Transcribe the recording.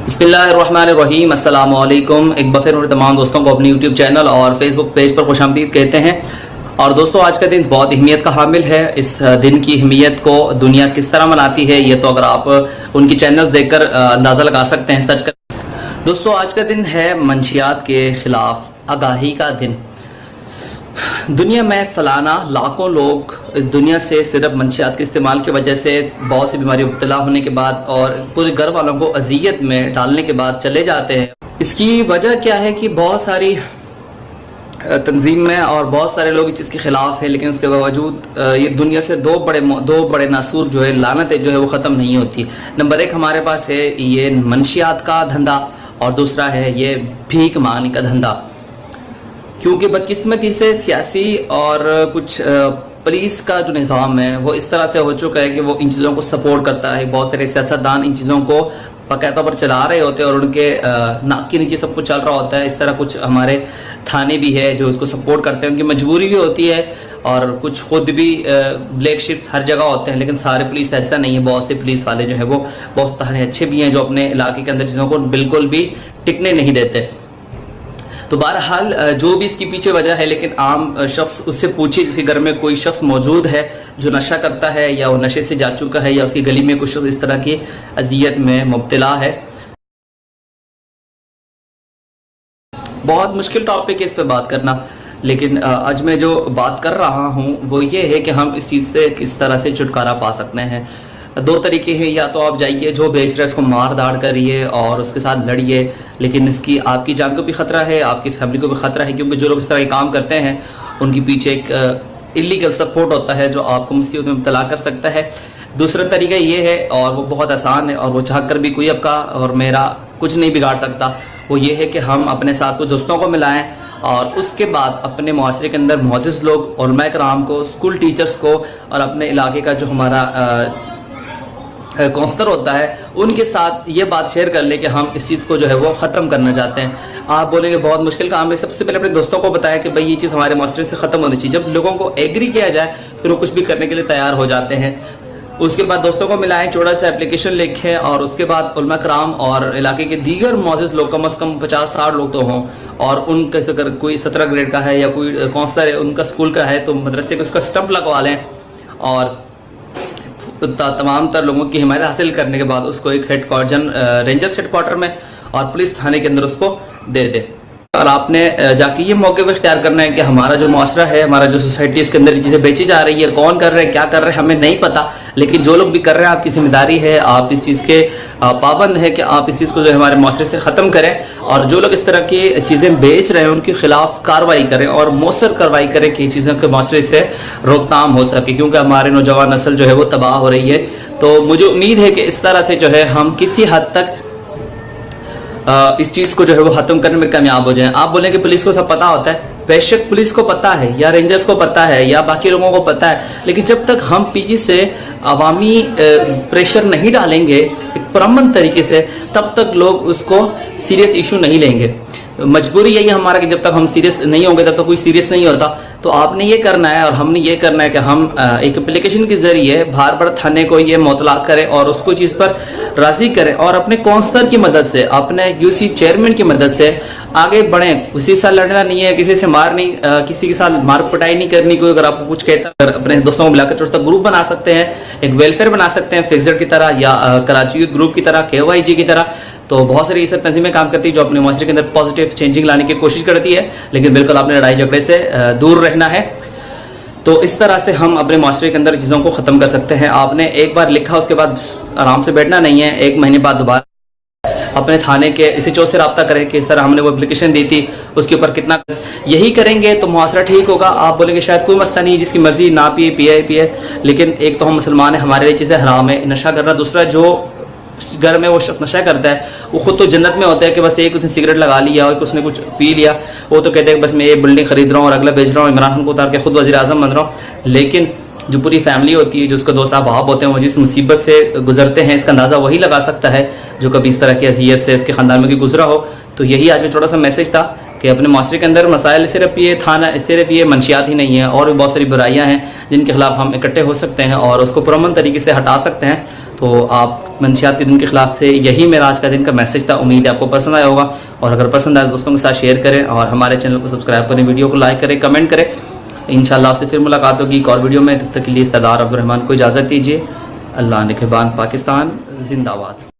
بسم اللہ الرحمن الرحیم، السلام علیکم۔ ایک بار پھر میرے تمام دوستوں کو اپنی یوٹیوب چینل اور فیس بک پیج پر خوش آمدید کہتے ہیں۔ اور دوستوں، آج کا دن بہت اہمیت کا حامل ہے۔ اس دن کی اہمیت کو دنیا کس طرح مناتی ہے، یہ تو اگر آپ ان کی چینلز دیکھ کر اندازہ لگا سکتے ہیں، سچ کر۔ دوستوں، آج کا دن ہے منشیات کے خلاف آگاہی کا دن۔ دنیا میں سالانہ لاکھوں لوگ اس دنیا سے صرف منشیات کے استعمال کی وجہ سے بہت سی بیماریوں میں مبتلا ہونے کے بعد اور پورے گھر والوں کو اذیت میں ڈالنے کے بعد چلے جاتے ہیں۔ اس کی وجہ کیا ہے کہ بہت ساری تنظیمیں اور بہت سارے لوگ اس چیز کے خلاف ہیں، لیکن اس کے باوجود یہ دنیا سے دو بڑے ناسور جو ہے، لعنتیں جو ہے وہ ختم نہیں ہوتی۔ نمبر ایک ہمارے پاس ہے یہ منشیات کا دھندا، اور دوسرا ہے یہ بھیک مانگنے کا دھندا۔ کیونکہ بدقسمتی سے سیاسی اور کچھ پولیس کا جو نظام ہے وہ اس طرح سے ہو چکا ہے کہ وہ ان چیزوں کو سپورٹ کرتا ہے۔ بہت سارے سیاستدان ان چیزوں کو باقاعدہ پر چلا رہے ہوتے ہیں اور ان کے ناک کے نیچے سب کچھ چل رہا ہوتا ہے۔ اس طرح کچھ ہمارے تھانے بھی ہے جو اس کو سپورٹ کرتے ہیں، ان کی مجبوری بھی ہوتی ہے، اور کچھ خود بھی بلیک شپس ہر جگہ ہوتے ہیں، لیکن سارے پولیس ایسا نہیں ہے۔ بہت سے پولیس والے جو ہیں وہ بہت تھانے اچھے بھی ہیں جو اپنے علاقے کے اندر چیزوں کو بالکل بھی ٹکنے نہیں دیتے۔ تو بہرحال جو بھی اس کی پیچھے وجہ ہے، لیکن عام شخص اس سے پوچھے، جس کے گھر میں کوئی شخص موجود ہے جو نشہ کرتا ہے یا وہ نشے سے جا چکا ہے، یا اس کی گلی میں کچھ شخص اس طرح کی اذیت میں مبتلا ہے۔ بہت مشکل ٹاپک ہے اس پہ بات کرنا، لیکن آج میں جو بات کر رہا ہوں وہ یہ ہے کہ ہم اس چیز سے کس طرح سے چھٹکارا پا سکتے ہیں۔ دو طریقے ہیں، یا تو آپ جائیے جو بیچ رہا ہے اس کو مار داڑ کریے اور اس کے ساتھ لڑیے، لیکن اس کی آپ کی جان کو بھی خطرہ ہے، آپ کی فیملی کو بھی خطرہ ہے، کیونکہ جو لوگ اس طرح کے کام کرتے ہیں ان کی پیچھے ایک اللیگل سپورٹ ہوتا ہے جو آپ کو مصیبت میں مبتلا کر سکتا ہے۔ دوسرا طریقہ یہ ہے، اور وہ بہت آسان ہے، اور وہ چاہ کر بھی کوئی آپ کا اور میرا کچھ نہیں بگاڑ سکتا، وہ یہ ہے کہ ہم اپنے ساتھ کچھ دوستوں کو ملائیں اور اس کے بعد اپنے معاشرے کے اندر معزز لوگ، علماء کرام کو، اسکول ٹیچرز کو، اور اپنے علاقے کا جو ہمارا کونسلر ہوتا ہے ان کے ساتھ یہ بات شیئر کر لیں کہ ہم اس چیز کو جو ہے وہ ختم کرنا چاہتے ہیں۔ آپ بولیں گے بہت مشکل کام ہے، سب سے پہلے اپنے دوستوں کو بتایا کہ بھائی یہ چیز ہمارے معاشرے سے ختم ہونی چاہیے۔ جب لوگوں کو ایگری کیا جائے پھر وہ کچھ بھی کرنے کے لیے تیار ہو جاتے ہیں۔ اس کے بعد دوستوں کو ملائیں، چوڑا سے اپلیکیشن لکھیں، اور اس کے بعد علماء کرام اور علاقے کے دیگر معزز لوگ، کم از کم 50-60 لوگ تو ہوں، اور ان کا اگر کوئی 17 گریڈ کا ہے یا کوئی کونسلر ہے ان کا اسکول کا ہے تو مدرسے کو اس کا اسٹمپ لگوا لیں، اور تمام تر لوگوں کی حمایت حاصل کرنے کے بعد اس کو ایک رینجرز ہیڈ کوارٹر میں اور پولیس تھانے کے اندر اس کو دے دے۔ اور آپ نے جا کے یہ موقع بھی اختیار کرنا ہے کہ ہمارا جو معاشرہ ہے، ہمارا جو سوسائٹی، اس کے اندر یہ چیزیں بیچی جا رہی ہے، کون کر رہے ہیں، کیا کر رہے ہیں، ہمیں نہیں پتہ، لیکن جو لوگ بھی کر رہے ہیں آپ کی ذمہ داری ہے، آپ اس چیز کے پابند ہیں کہ آپ اس چیز کو جو ہے ہمارے معاشرے سے ختم کریں، اور جو لوگ اس طرح کی چیزیں بیچ رہے ہیں ان کے خلاف کارروائی کریں اور مؤثر کارروائی کریں کہ یہ چیزوں کے معاشرے سے روک تھام ہو سکے، کیونکہ ہمارے نوجوان نسل جو ہے وہ تباہ ہو رہی ہے۔ تو مجھے امید ہے کہ اس طرح سے جو ہے ہم کسی حد تک اس چیز کو جو ہے وہ ختم کرنے میں کامیاب ہو جائیں۔ آپ بولیں کہ پولیس کو سب پتہ ہوتا ہے، بے شک پولیس کو پتہ ہے، یا رینجرز کو پتہ ہے، یا باقی لوگوں کو پتہ ہے، لیکن جب تک ہم پیچھے سے عوامی پریشر نہیں ڈالیں گے ایک پرامن طریقے سے، تب تک لوگ اس کو سیریس ایشو نہیں لیں گے۔ مجبوری یہی ہے ہمارا کہ جب تک ہم سیریس نہیں ہوں گے تب تک کوئی سیریس نہیں ہوتا۔ تو آپ نے یہ کرنا ہے اور ہم نے یہ کرنا ہے کہ ہم ایک اپلیکیشن کے ذریعے بھار بڑھ تھانے کو یہ مطلع کریں اور اس کو چیز پر راضی کریں، اور اپنے کونسلر کی مدد سے، اپنے یوسی چیئرمین کی مدد سے آگے بڑھیں۔ کسی سے لڑنا نہیں ہے، کسی سے کسی کے ساتھ مار پٹائی نہیں کرنی۔ کوئی اگر آپ کو کچھ کہتا ہے، اپنے دوستوں کو بلا کر چھوٹا سا گروپ بنا سکتے ہیں، ایک ویلفیئر بنا سکتے ہیں فکسڈ کی طرح، یا کراچی یوتھ گروپ کی طرح، KYG کی طرح۔ تو بہت ساری یہ سب تنظیمیں کام کرتی ہیں جو اپنے معاشرے کے اندر پازیٹیو چینجنگ لانے کی کوشش کرتی ہے، لیکن بالکل آپ نے لڑائی جھگڑے سے دور رہنا ہے۔ تو اس طرح سے ہم اپنے معاشرے کے اندر چیزوں کو ختم کر سکتے ہیں۔ آپ نے ایک بار لکھا اس کے بعد آرام سے بیٹھنا نہیں ہے، 1 مہینے بعد دوبارہ اپنے تھانے کے SHO سے رابطہ کریں کہ سر ہم نے وہ اپلیکیشن دی تھی، اس کے اوپر کتنا، یہی کریں گے تو معاشرہ ٹھیک ہوگا۔ آپ بولیں گے شاید کوئی مسئلہ نہیں، جس کی مرضی نہ پیے، لیکن ایک تو ہم مسلمان ہیں، ہمارے لیے چیزیں حرام ہے نشہ کرنا۔ دوسرا، جو گھر میں وہ شخص نشہ کرتا ہے وہ خود تو جنت میں ہوتا ہے کہ بس ایک اس نے سگریٹ لگا لیا اور اس نے کچھ پی لیا، وہ تو کہتے ہیں کہ بس میں یہ بلڈنگ خرید رہا ہوں اور اگلا بیچ رہا ہوں، عمران خان کو اتار کے خود وزیر اعظم بن رہا ہوں۔ لیکن جو پوری فیملی ہوتی ہے، جو اس کا دوست احباب ہوتے ہیں، وہ جس مصیبت سے گزرتے ہیں، اس کا اندازہ وہی لگا سکتا ہے جو کبھی اس طرح کی اذیت سے اس کے خاندان میں گزرا ہو۔ تو یہی آج کا چھوٹا سا میسج تھا کہ اپنے معاشرے کے اندر مسائل صرف یہ منشیات ہی نہیں ہیں، اور بھی بہت ساری برائیاں ہیں جن کے خلاف ہم اکٹھے ہو سکتے ہیں اور اس کو پرامن طریقے سے ہٹا سکتے ہیں۔ تو آپ منشیات کے دن کے خلاف سے یہی میرا آج کا دن کا میسج تھا. امید ہے آپ کو پسند آیا ہوگا, اور اگر پسند آئے دوستوں کے ساتھ شیئر کریں, اور ہمارے چینل کو سبسکرائب کریں, ویڈیو کو لائک کریں, کمنٹ کریں. انشاءاللہ آپ سے پھر ملاقات ہوگی ایک اور ویڈیو میں. تب تک کے لیے سردار عبد الرحمن کو اجازت دیجیے. اللہ نگہبان. پاکستان زندہ باد.